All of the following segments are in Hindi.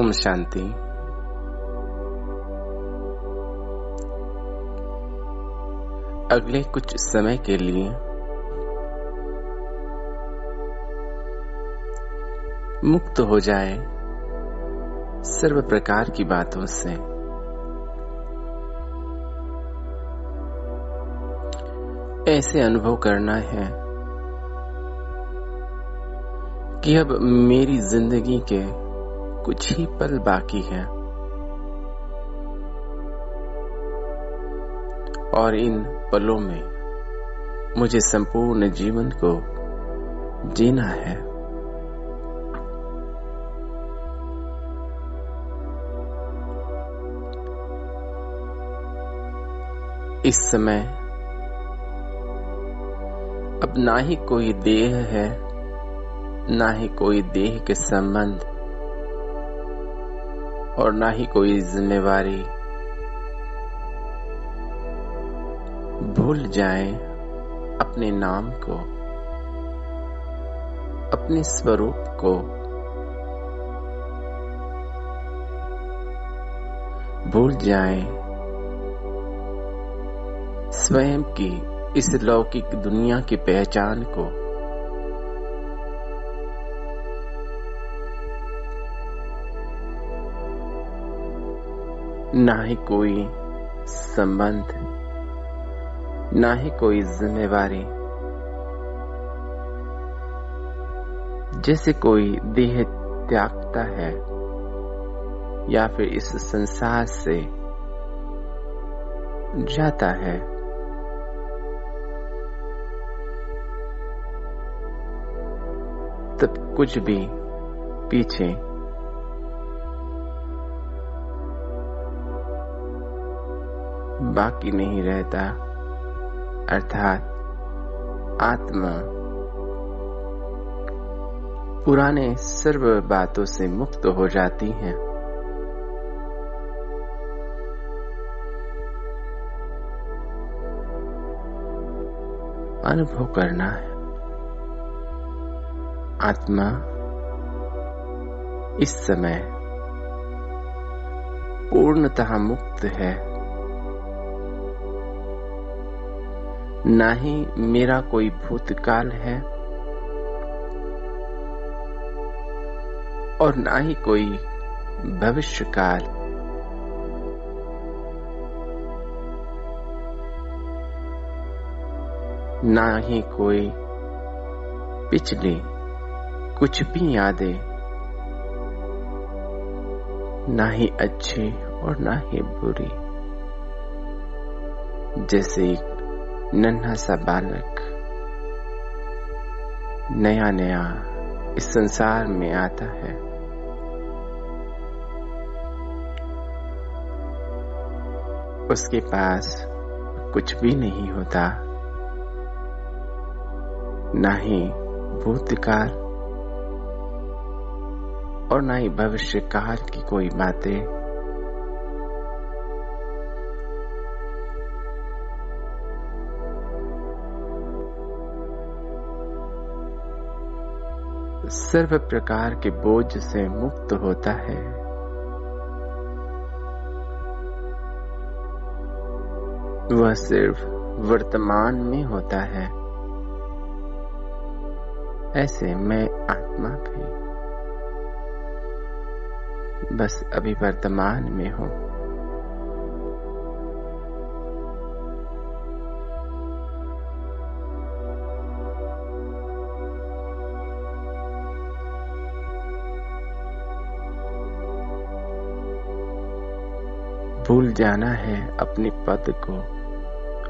ओम शांति। अगले कुछ समय के लिए मुक्त हो जाए सर्व प्रकार की बातों से। ऐसे अनुभव करना है कि अब मेरी जिंदगी के कुछ ही पल बाकी हैं और इन पलों में मुझे संपूर्ण जीवन को जीना है। इस समय अब ना ही कोई देह है, ना ही कोई देह के संबंध और ना ही कोई जिम्मेवारी। भूल जाएं अपने नाम को, अपने स्वरूप को। भूल जाएं स्वयं की इस लौकिक दुनिया की पहचान को। ना ही कोई संबंध, ना ही कोई जिम्मेवारी। जैसे कोई देह त्यागता है या फिर इस संसार से जाता है, तब कुछ भी पीछे बाकी नहीं रहता, अर्थात आत्मा पुराने सर्व बातों से मुक्त हो जाती है। अनुभव करना है आत्मा इस समय पूर्णतः मुक्त है। ना ही मेरा कोई भूतकाल है और ना ही कोई भविष्यकाल। ना ही कोई पिछली कुछ भी यादें, ना ही अच्छी और ना ही बुरी। जैसे एक नन्हा सा बालक नया नया इस संसार में आता है, उसके पास कुछ भी नहीं होता, ना ही भूतकाल और ना ही भविष्यकाल की कोई बातें। सर्व प्रकार के बोझ से मुक्त होता है। वह सिर्फ वर्तमान में होता है। ऐसे मैं आत्मा भी बस अभी वर्तमान में हूं। भूल जाना है अपने पद को,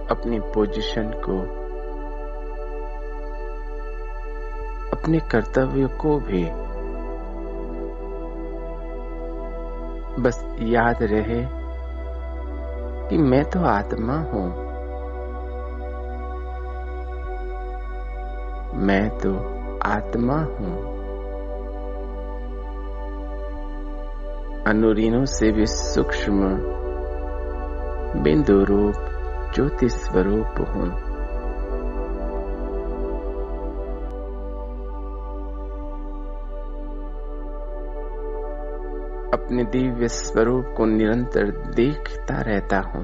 अपनी पोजीशन को, अपने कर्तव्य को भी। बस याद रहे कि मैं तो आत्मा हूं, मैं तो आत्मा हूं। अनुरीनों से भी सूक्ष्म बिंदु रूप ज्योति स्वरूप हूं। अपने दिव्य स्वरूप को निरंतर देखता रहता हूँ।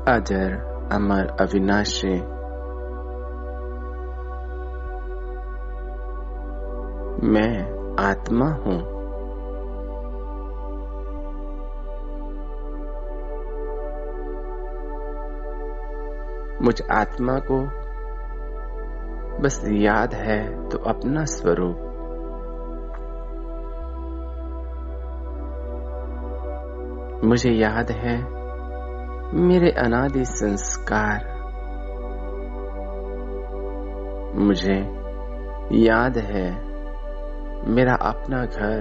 अजर अमर अविनाशी मैं आत्मा हूँ। मुझ आत्मा को बस याद है तो अपना स्वरूप मुझे याद है, मेरे अनादि संस्कार मुझे याद है, मेरा अपना घर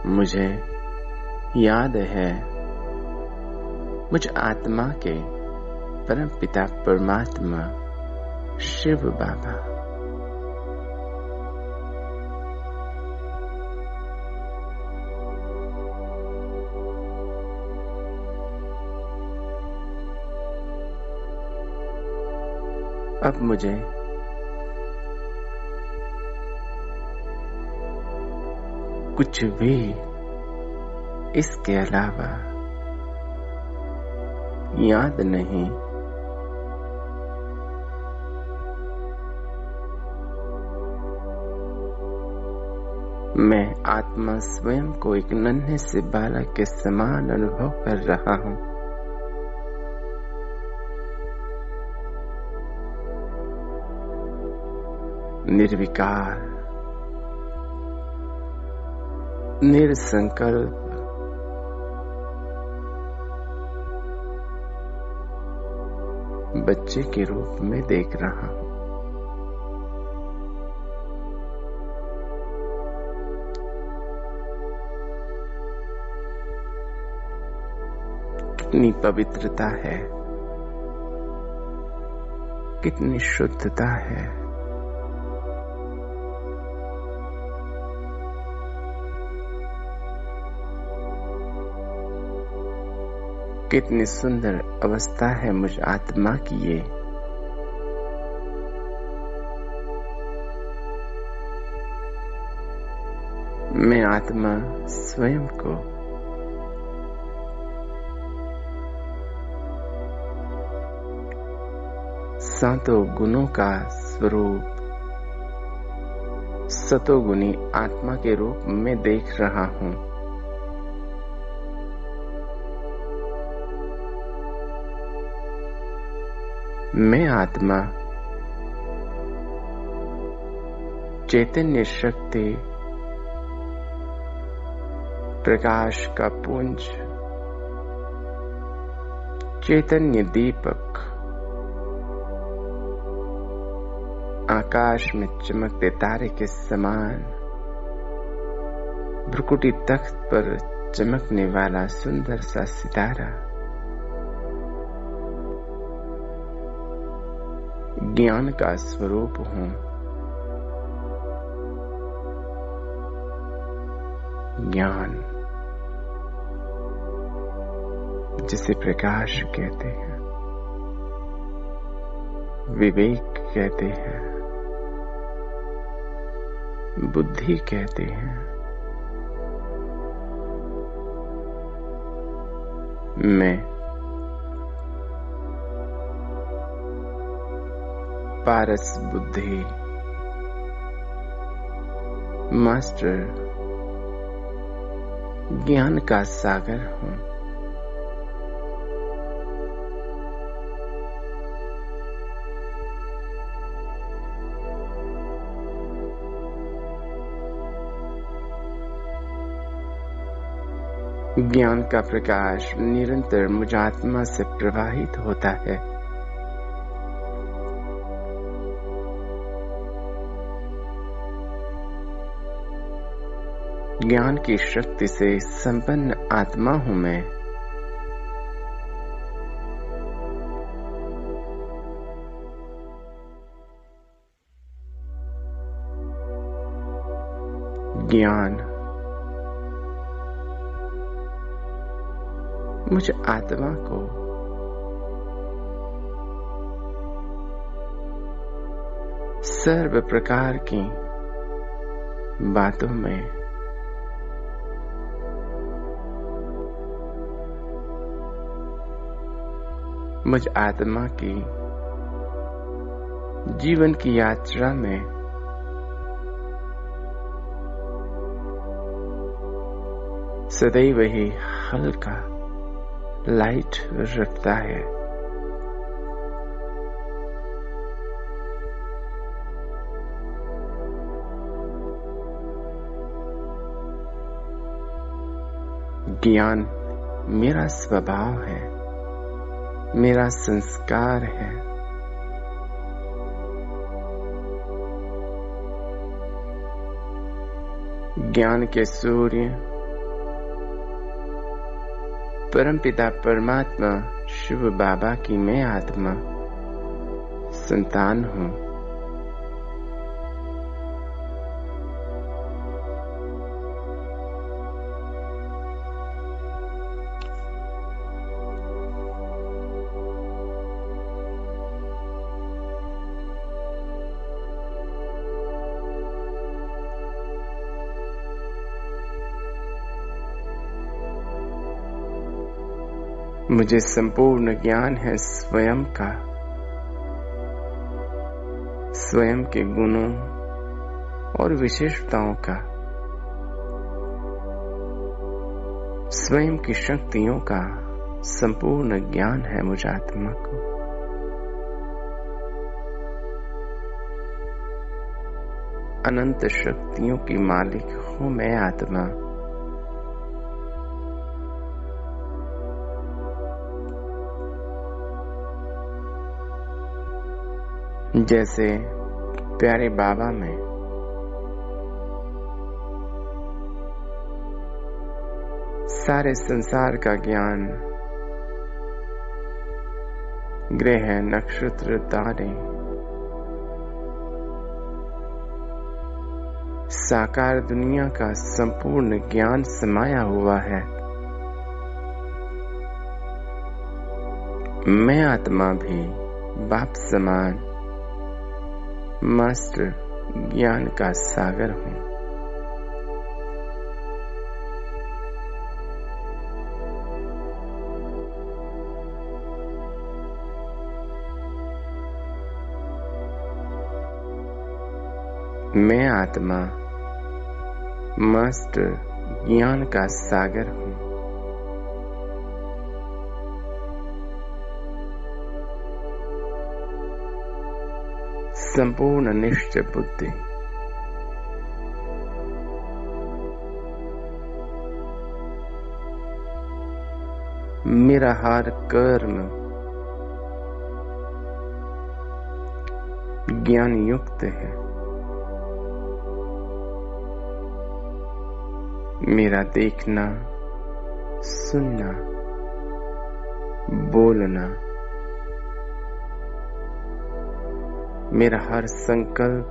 मुझे याद है, मुझ आत्मा के परम पिता परमात्मा शिव बाबा। अब मुझे कुछ भी इसके अलावा याद नहीं। मैं आत्मा स्वयं को एक नन्हे से बालक के समान अनुभव कर रहा हूँ। निर्विकार, निरसंकल्प, बच्चे के रूप में देख रहा हूं। कितनी पवित्रता है, कितनी शुद्धता है। कितनी सुंदर अवस्था है मुझ आत्मा की ये। मैं आत्मा स्वयं को सातों गुणों का स्वरूप सतोगुणी आत्मा के रूप में देख रहा हूँ। मैं आत्मा चैतन्य शक्ति प्रकाश का पुंज, चैतन्य दीपक, आकाश में चमकते तारे के समान, भ्रुकुटी तख्त पर चमकने वाला सुंदर सा सितारा, ज्ञान का स्वरूप हूँ। ज्ञान जिसे प्रकाश कहते हैं, विवेक कहते हैं, बुद्धि कहते हैं। मैं पारस बुद्धि, मास्टर, ज्ञान का सागर हूँ। ज्ञान का प्रकाश निरंतर मुझ आत्मा से प्रवाहित होता है। ज्ञान की शक्ति से संपन्न आत्मा हूं मैं। ज्ञान मुझ आत्मा को सर्व प्रकार की बातों में मुझ आत्मा की जीवन की यात्रा में सदैव ही हल्का लाइट रखता है। ज्ञान मेरा स्वभाव है, मेरा संस्कार है। ज्ञान के सूर्य परमपिता परमात्मा शिव बाबा की मैं आत्मा संतान हूँ। मुझे संपूर्ण ज्ञान है स्वयं का, स्वयं के गुणों और विशेषताओं का, स्वयं की शक्तियों का संपूर्ण ज्ञान है मुझ आत्मा को। अनंत शक्तियों की मालिक हूं मैं आत्मा। जैसे प्यारे बाबा में सारे संसार का ज्ञान, ग्रह नक्षत्र तारे, साकार दुनिया का संपूर्ण ज्ञान समाया हुआ है। मैं आत्मा भी बाप समान मास्टर ज्ञान का सागर हूं। मैं आत्मा मास्टर ज्ञान का सागर हूं। संपूर्ण निश्चय बुद्धि, मेरा हर कर्म ज्ञान युक्त है। मेरा देखना, सुनना, बोलना, मेरा हर संकल्प,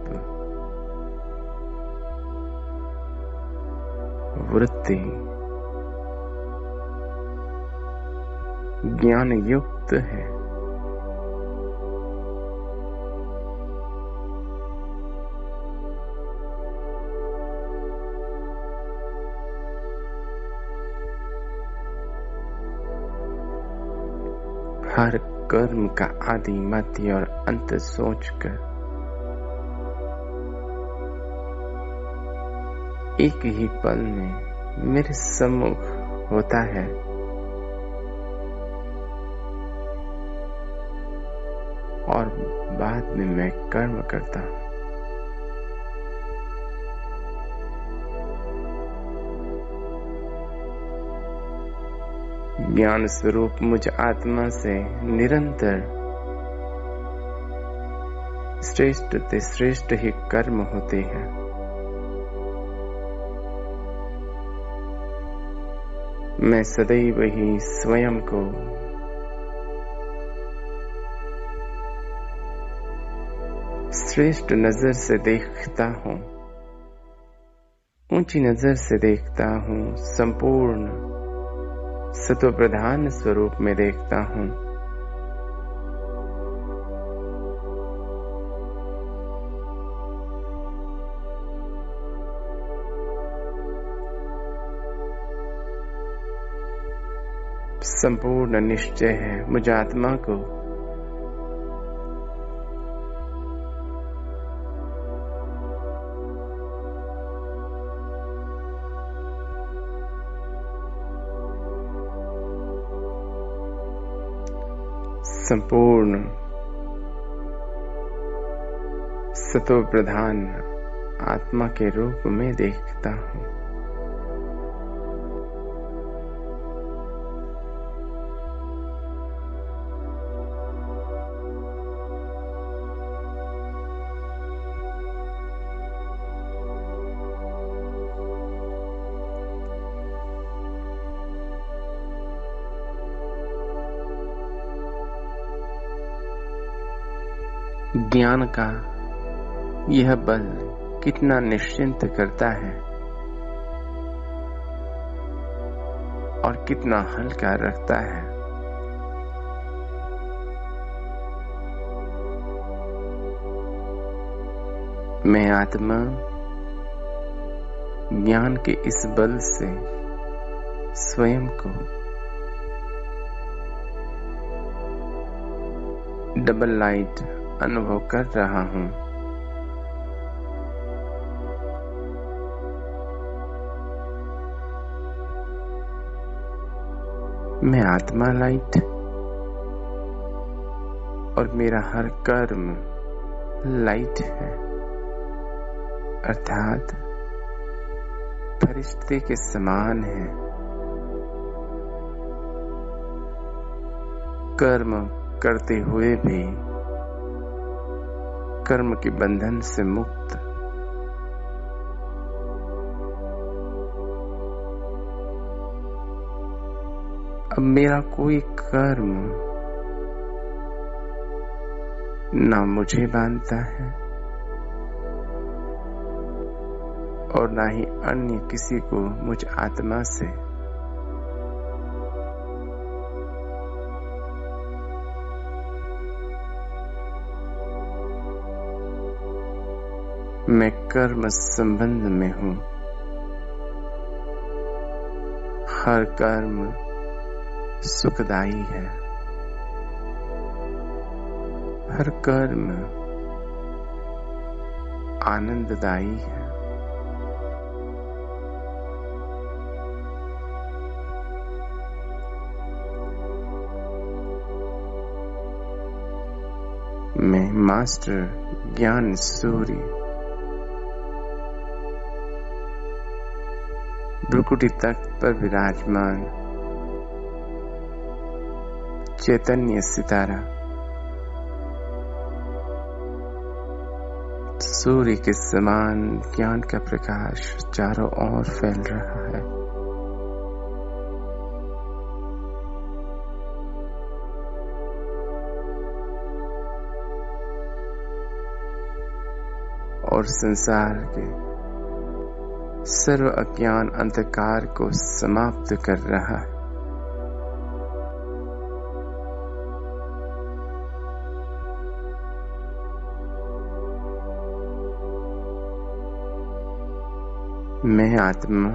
वृत्ति ज्ञान युक्त है। हर कर्म का आदि मध्य और अंत सोचकर एक ही पल में मेरे सम्मुख होता है। और बाद में मैं कर्म करता हूं। ज्ञान स्वरूप मुझ आत्मा से निरंतर श्रेष्ठ से श्रेष्ठ ही कर्म होते हैं। मैं सदैव ही स्वयं को श्रेष्ठ नजर से देखता हूं, ऊंची नजर से देखता हूं, संपूर्ण सत्व प्रधान स्वरूप में देखता हूं। . संपूर्ण निश्चय है मुझ आत्मा को संपूर्ण सतो प्रधान आत्मा के रूप में देखता हूँ। ज्ञान का यह बल कितना निश्चिंत करता है और कितना हल्का रखता है। मैं आत्मा ज्ञान के इस बल से स्वयं को डबल लाइट अनुभव कर रहा हूँ। मैं आत्मा लाइट और मेरा हर कर्म लाइट है, अर्थात फरिश्ते के समान है। कर्म करते हुए भी कर्म के बंधन से मुक्त। अब मेरा कोई कर्म ना मुझे बांधता है और ना ही अन्य किसी को मुझ आत्मा से। मैं कर्म संबंध में हूँ। हर कर्म सुखदायी है, हर कर्म आनंददायी है। मैं मास्टर ज्ञान सूर्य भ्रुकुटी तख्त पर विराजमान चैतन्य सितारा सूर्य के समान ज्ञान का प्रकाश चारों ओर फैल रहा है। और संसार के सर्व अज्ञान अंधकार को समाप्त कर रहा है। मैं आत्मा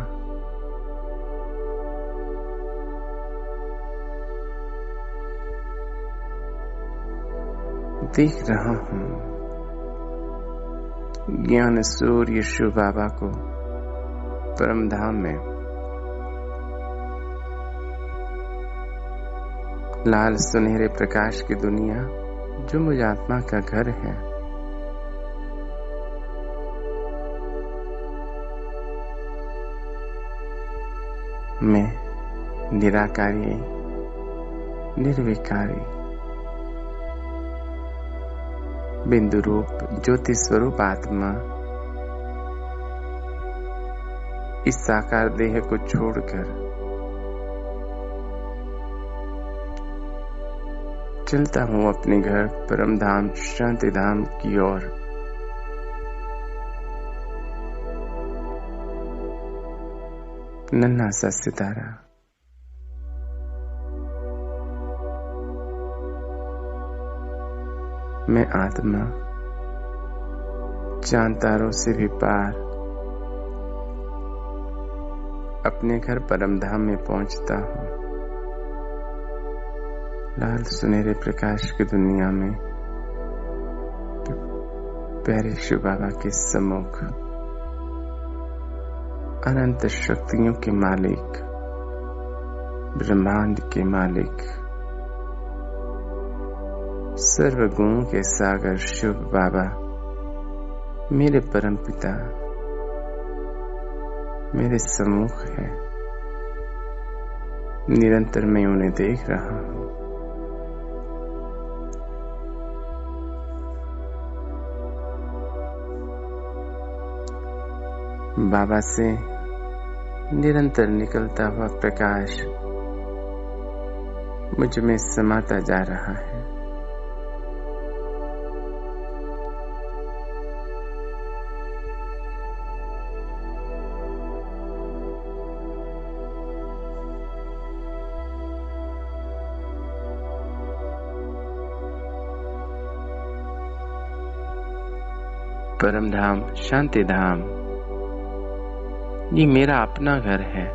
देख रहा हूँ ज्ञान सूर्य शिव बाबा को परम धाम में लाल सुनहरे प्रकाश की दुनिया जो मुझ आत्मा का घर है, मैं निराकारी निर्विकारी बिंदु रूप ज्योति स्वरूप आत्मा इस साकार देह को छोड़कर चलता हूँ अपने घर परम धाम शांति धाम की ओर। नन्हा सा सितारा मैं आत्मा चांद तारों से भी पार अपने घर परम धाम में पहुंचता हूँ। लाल सुनहरे प्रकाश की दुनिया में प्यारे शिव बाबा के सम्मुख अनंत शक्तियों के मालिक, ब्रह्मांड के मालिक, सर्व गुणों के सागर शिव बाबा मेरे परम पिता मेरे सम्मुख है। निरंतर मैं उन्हें देख रहा हूं। बाबा से निरंतर निकलता हुआ प्रकाश मुझ में समाता जा रहा है। परम धाम, शांति धाम, ये मेरा अपना घर है।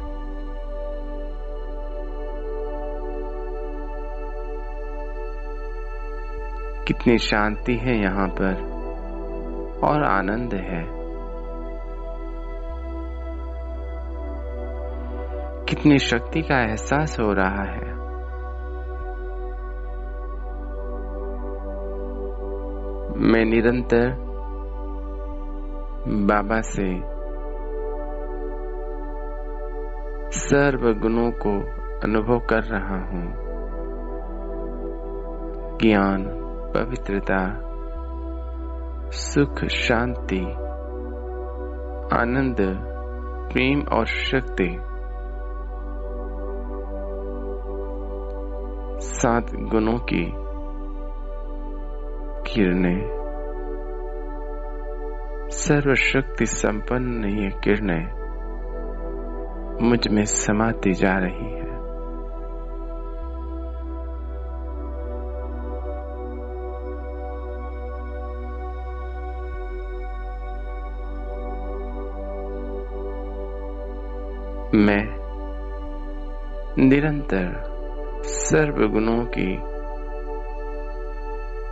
कितनी शांति है यहाँ पर और आनंद है। कितनी शक्ति का एहसास हो रहा है। मैं निरंतर बाबा से सर्व गुणों को अनुभव कर रहा हूं। ज्ञान, पवित्रता, सुख, शांति, आनंद, प्रेम और शक्ति, 7 गुणों की किरणें, सर्वशक्ति संपन्न ये किरणें मुझ में समाती जा रही है। मैं निरंतर सर्व गुणों की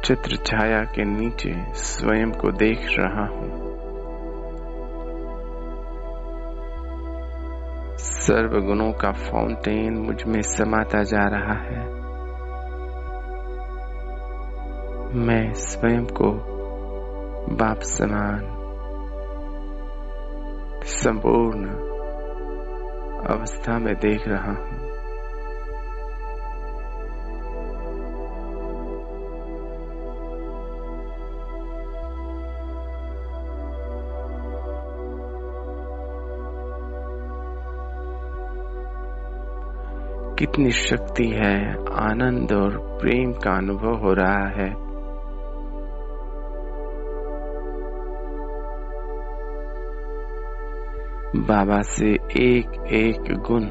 चित्र छाया के नीचे स्वयं को देख रहा हूं। सर्व गुणों का फाउंटेन मुझ में समाता जा रहा है। मैं स्वयं को बाप समान संपूर्ण अवस्था में देख रहा हूं। कितनी शक्ति है, आनंद और प्रेम का अनुभव हो रहा है। बाबा से एक एक गुण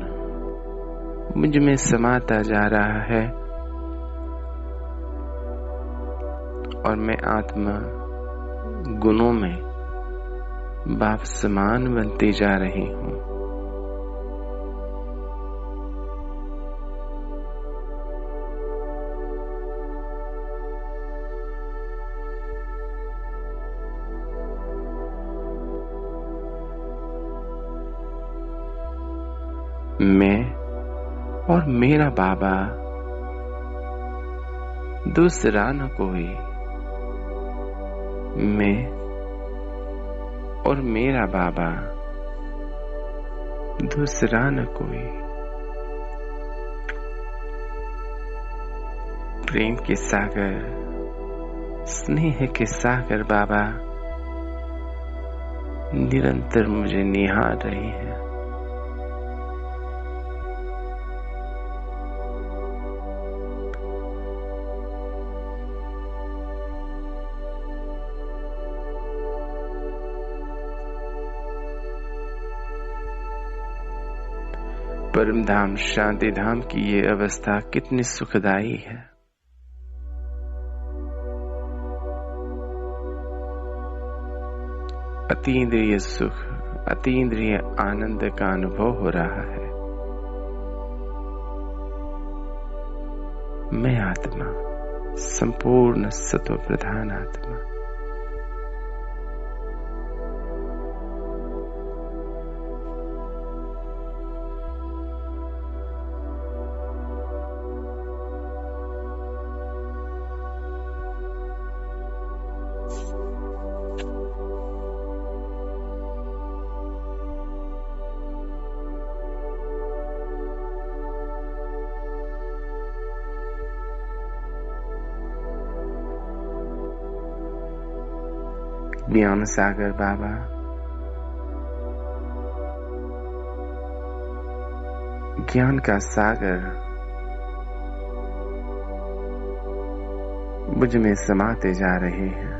मुझ में समाता जा रहा है और मैं आत्मा गुणों में बाप समान बनती जा रही हूँ। मैं और मेरा बाबा, दूसरा न कोई। मैं और मेरा बाबा, दूसरा न कोई। प्रेम के सागर, स्नेह के सागर बाबा निरंतर मुझे निहार रही है। परम धाम, शांति धाम की ये अवस्था कितनी सुखदायी है। अतीन्द्रिय सुख, अतीन्द्रिय आनंद का अनुभव हो रहा है। मैं आत्मा, संपूर्ण सत्व प्रधान आत्मा। ज्ञान सागर बाबा, ज्ञान का सागर मुझ में समाते जा रहे हैं।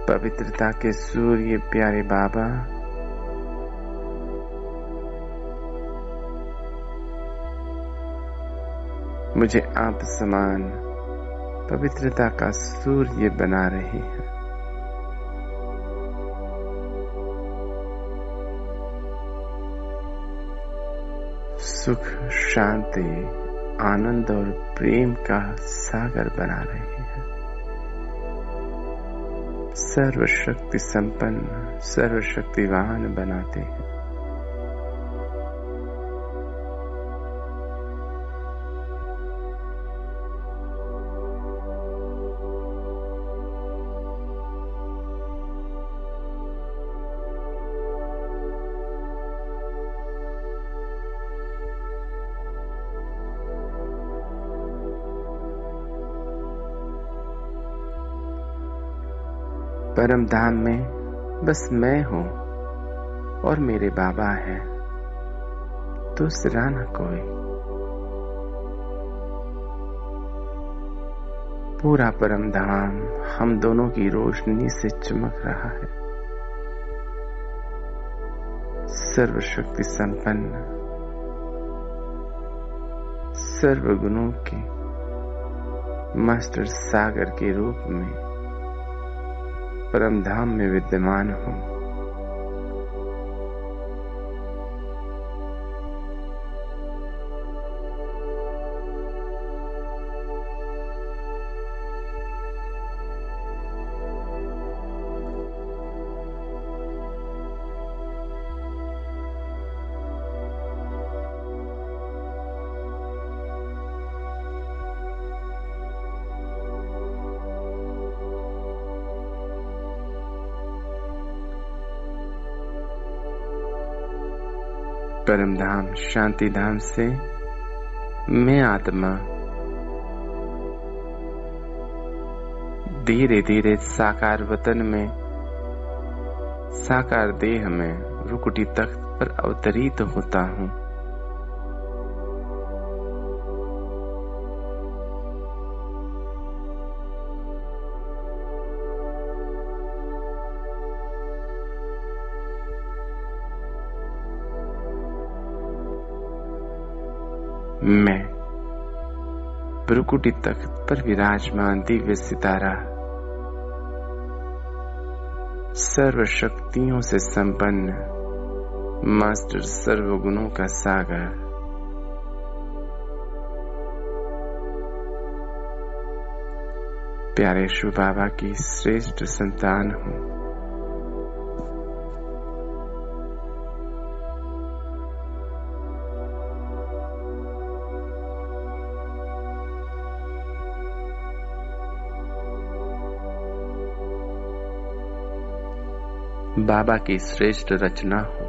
पवित्रता के सूर्य प्यारे बाबा, मुझे आप समान पवित्रता का सूर्य बना रहे हैं। सुख, शांति, आनंद और प्रेम का सागर बना रहे हैं। सर्वशक्ति संपन्न, सर्वशक्तिवान बनाते हैं। परम धाम में बस मैं हूं और मेरे बाबा हैं, दूसरा न कोई। पूरा परम धाम हम दोनों की रोशनी से चमक रहा है। सर्वशक्ति संपन्न, सर्वगुणों के मास्टर सागर के रूप में परम धाम में विद्यमान हूं। परम धाम शांति धाम से मैं आत्मा धीरे धीरे साकार वतन में, साकार देह में रुकुटी तख्त पर अवतरित होता हूं। मैं भ्रुकुटी तख्त पर विराजमान दिव्य सितारा, सर्व शक्तियों से संपन्न मास्टर सर्वगुणों का सागर, प्यारे शिव बाबा की श्रेष्ठ संतान हूं। बाबा की श्रेष्ठ रचना हूं,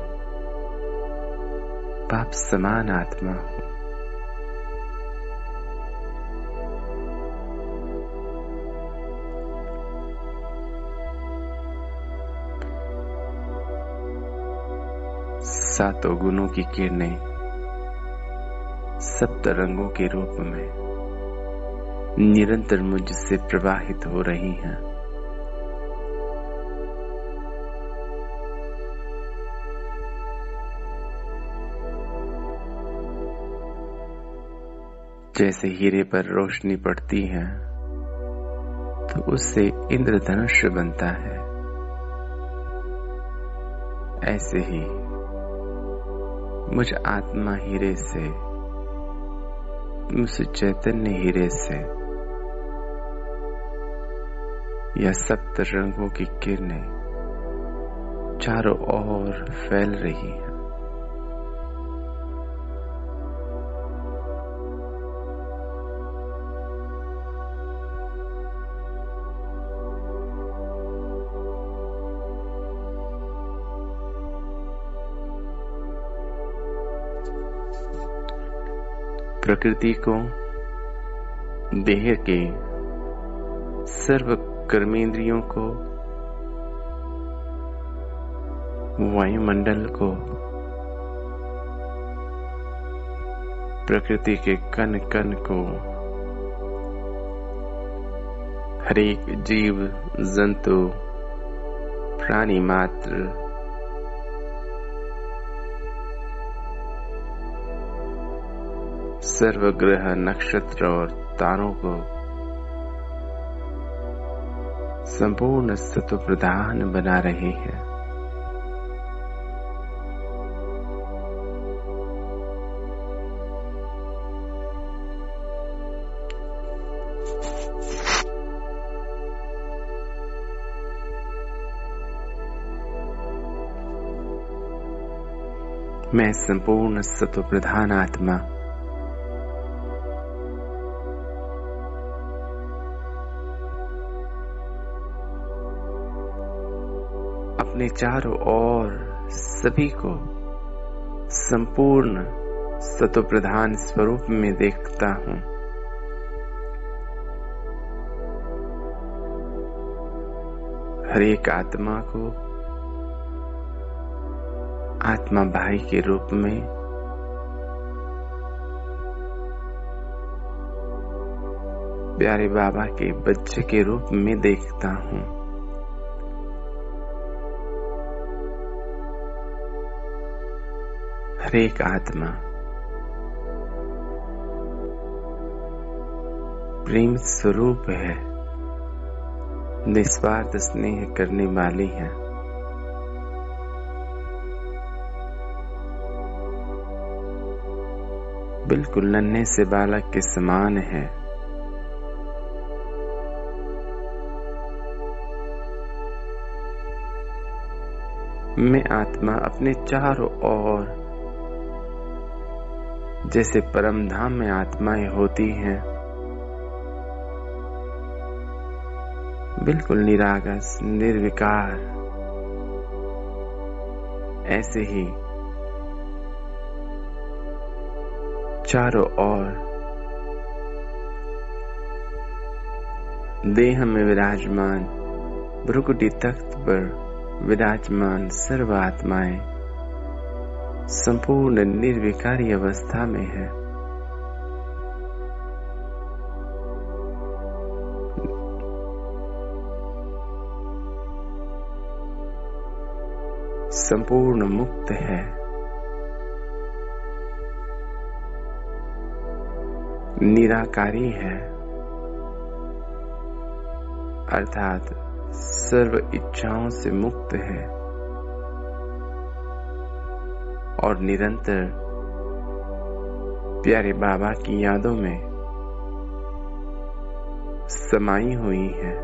बाप समान आत्मा हूं। सातों गुणों की किरणें सप्त रंगों के रूप में निरंतर मुझसे प्रवाहित हो रही हैं। जैसे हीरे पर रोशनी पड़ती है तो उससे इंद्रधनुष बनता है, ऐसे ही मुझ आत्मा हीरे से, मुझ चैतन्य हीरे से यह सप्त रंगों की किरणें चारों ओर फैल रही हैं। प्रकृति को देह के सर्व कर्मेंद्रियों को, वायुमंडल को, प्रकृति के कण कण को, हरेक जीव जंतु प्राणी मात्र सर्व ग्रह नक्षत्र और तारों को संपूर्ण सत्व प्रधान बना रहे हैं। मैं संपूर्ण सत्व प्रधान आत्मा अपने चारों ओर सभी को संपूर्ण सत्व प्रधान स्वरूप में देखता हूं। हर एक आत्मा को आत्मा भाई के रूप में, प्यारे बाबा के बच्चे के रूप में देखता हूं। हर एक आत्मा प्रेम स्वरूप है, निस्वार्थ स्नेह करने वाली है। बिल्कुल नन्हे से बालक के समान है। मैं आत्मा अपने चारों ओर जैसे परम धाम में आत्माएं होती हैं, बिल्कुल निरागस निर्विकार, ऐसे ही चारों ओर देह में विराजमान, भ्रुकुटी तख्त पर विराजमान सर्व आत्माएं संपूर्ण निर्विकारी अवस्था में है। संपूर्ण मुक्त है, निराकारी है, अर्थात सर्व इच्छाओं से मुक्त है और निरंतर प्यारे बाबा की यादों में समाई हुई है।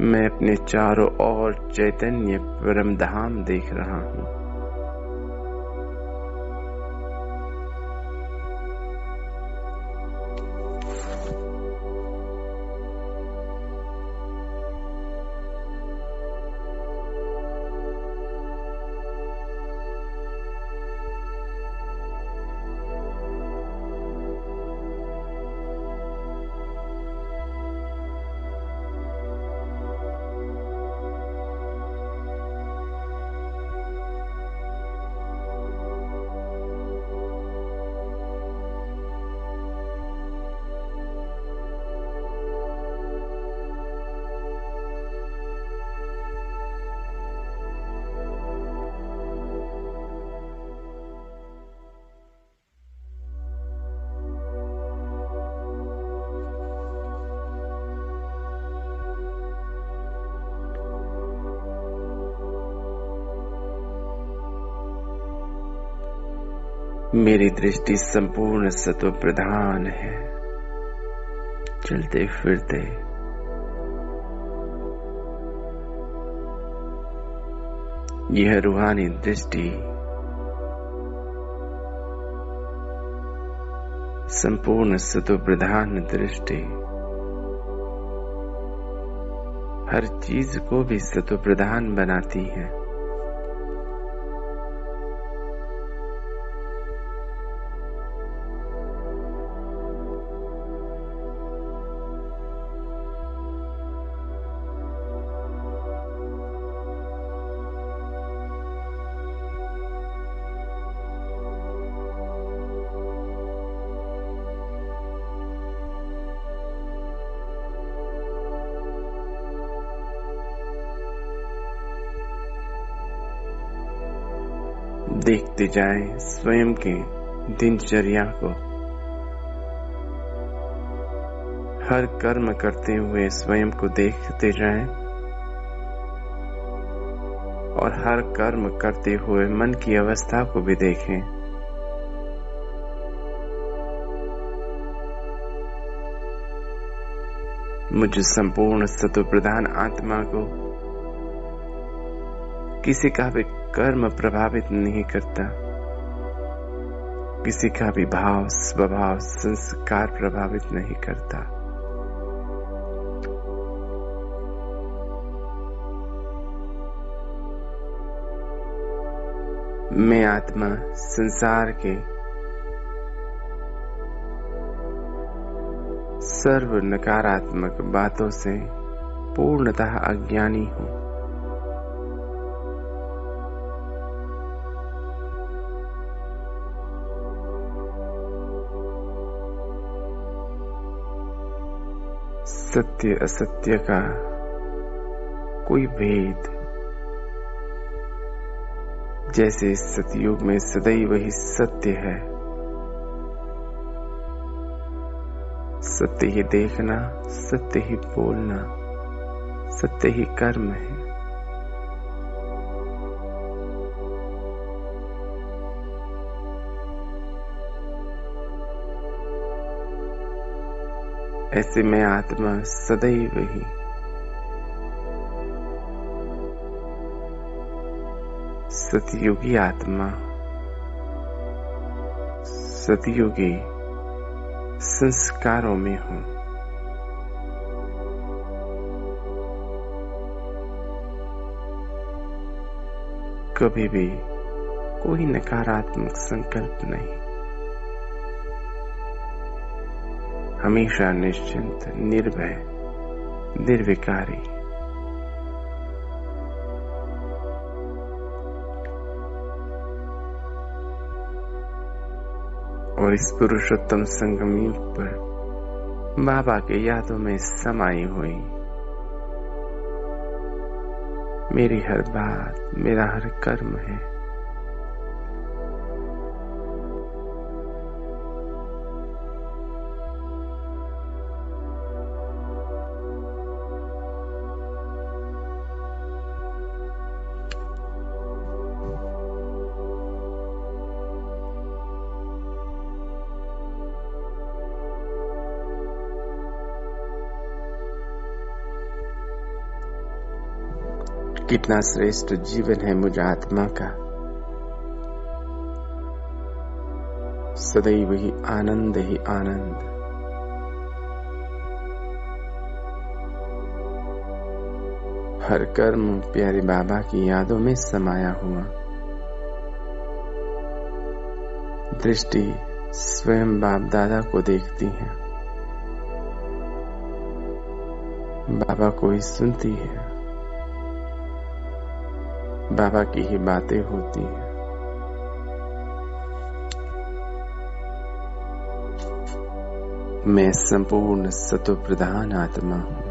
मैं अपने चारों ओर चैतन्य परम धाम देख रहा हूँ। मेरी दृष्टि संपूर्ण सत्व प्रधान है। चलते फिरते यह रूहानी दृष्टि संपूर्ण सत्व प्रधान दृष्टि हर चीज को भी सत्व प्रधान बनाती है। देखते जाएं स्वयं के दिनचर्या को। हर कर्म करते हुए स्वयं को देखते जाएं और हर कर्म करते हुए मन की अवस्था को भी देखें। मुझ संपूर्ण सत्व प्रधान आत्मा को किसी का भी कर्म प्रभावित नहीं करता, किसी का भी भाव स्वभाव संस्कार प्रभावित नहीं करता। मैं आत्मा संसार के सर्व नकारात्मक बातों से पूर्णतः अज्ञानी हूं। सत्य असत्य का कोई भेद, जैसे सतयुग में सदैव ही सत्य है, सत्य ही देखना, सत्य ही बोलना, सत्य ही कर्म है। ऐसे में आत्मा सदैव ही सतयुगी आत्मा, सतयुगी संस्कारों में हूं। कभी भी कोई नकारात्मक संकल्प नहीं, हमेशा निश्चिंत, निर्भय, निर्विकारी। और इस पुरुषोत्तम संगम युग पर बाबा के यादों में समाई हुई मेरी हर बात, मेरा हर कर्म है। कितना श्रेष्ठ जीवन है मुझ आत्मा का, सदैव ही आनंद ही आनंद। हर कर्म प्यारे बाबा की यादों में समाया हुआ। दृष्टि स्वयं बाप दादा को देखती है, बाबा को ही सुनती है, बाबा की ही बातें होती हैं। मैं संपूर्ण सत्व प्रधान आत्मा हूं।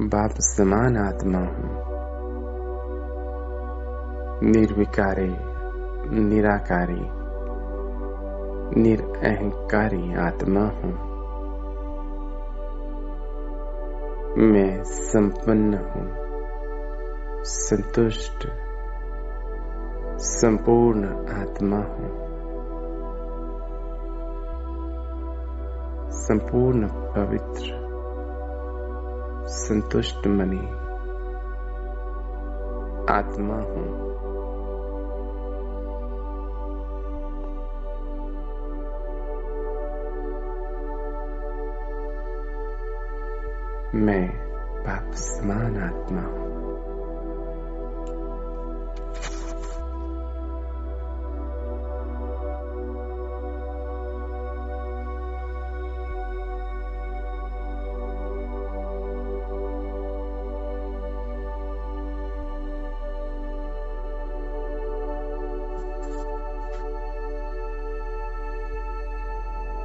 बाप समान आत्मा हूं, निर्विकारी, निराकारी, निरअहंकारी आत्मा हूँ। मैं संपन्न हूँ, संतुष्ट, संपूर्ण आत्मा हूँ। संपूर्ण पवित्र, संतुष्ट मनी आत्मा हूँ। मैं पाप समान आत्मा हूँ।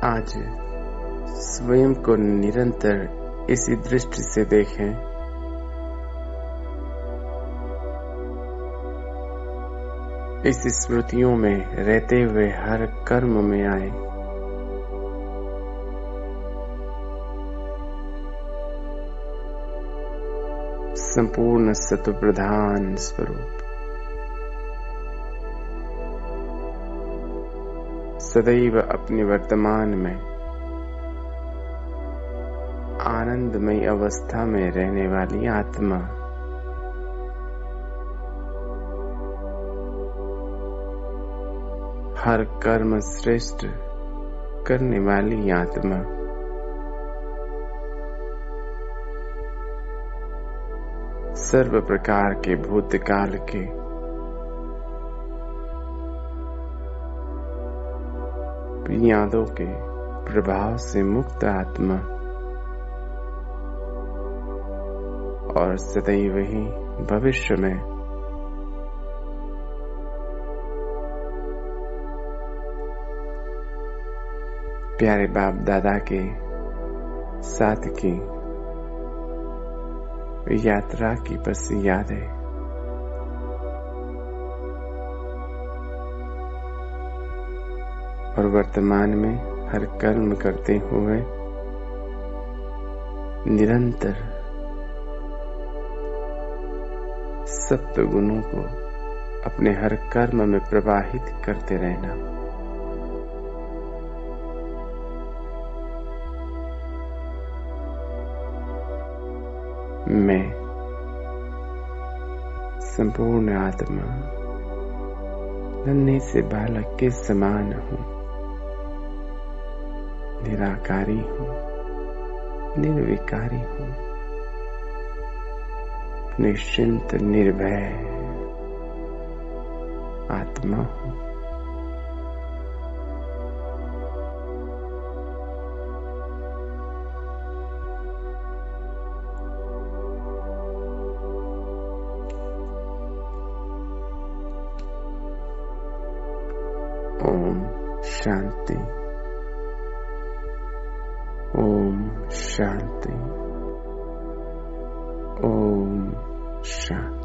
आज स्वयं को निरंतर इसी दृष्टि से देखें। इस स्मृतियों में रहते हुए हर कर्म में आए। संपूर्ण सत्व प्रधान स्वरूप सदैव अपने वर्तमान में आनंदमयी अवस्था में रहने वाली आत्मा। हर कर्म श्रेष्ठ करने वाली आत्मा। सर्व प्रकार के भूतकाल के यादों के प्रभाव से मुक्त आत्मा और सदैव ही भविष्य में प्यारे बाप दादा के साथ की यात्रा की बस यादें। और वर्तमान में हर कर्म करते हुए निरंतर सत्व गुणों को अपने हर कर्म में प्रवाहित करते रहना। मैं संपूर्ण आत्मा नन्हे से बालक के समान हूँ। निराकारी हूँ, निर्विकारी हूँ, निश्चिंत निर्भय आत्मा हूँ। ओम शांति। ओम शांति। ओम शांति।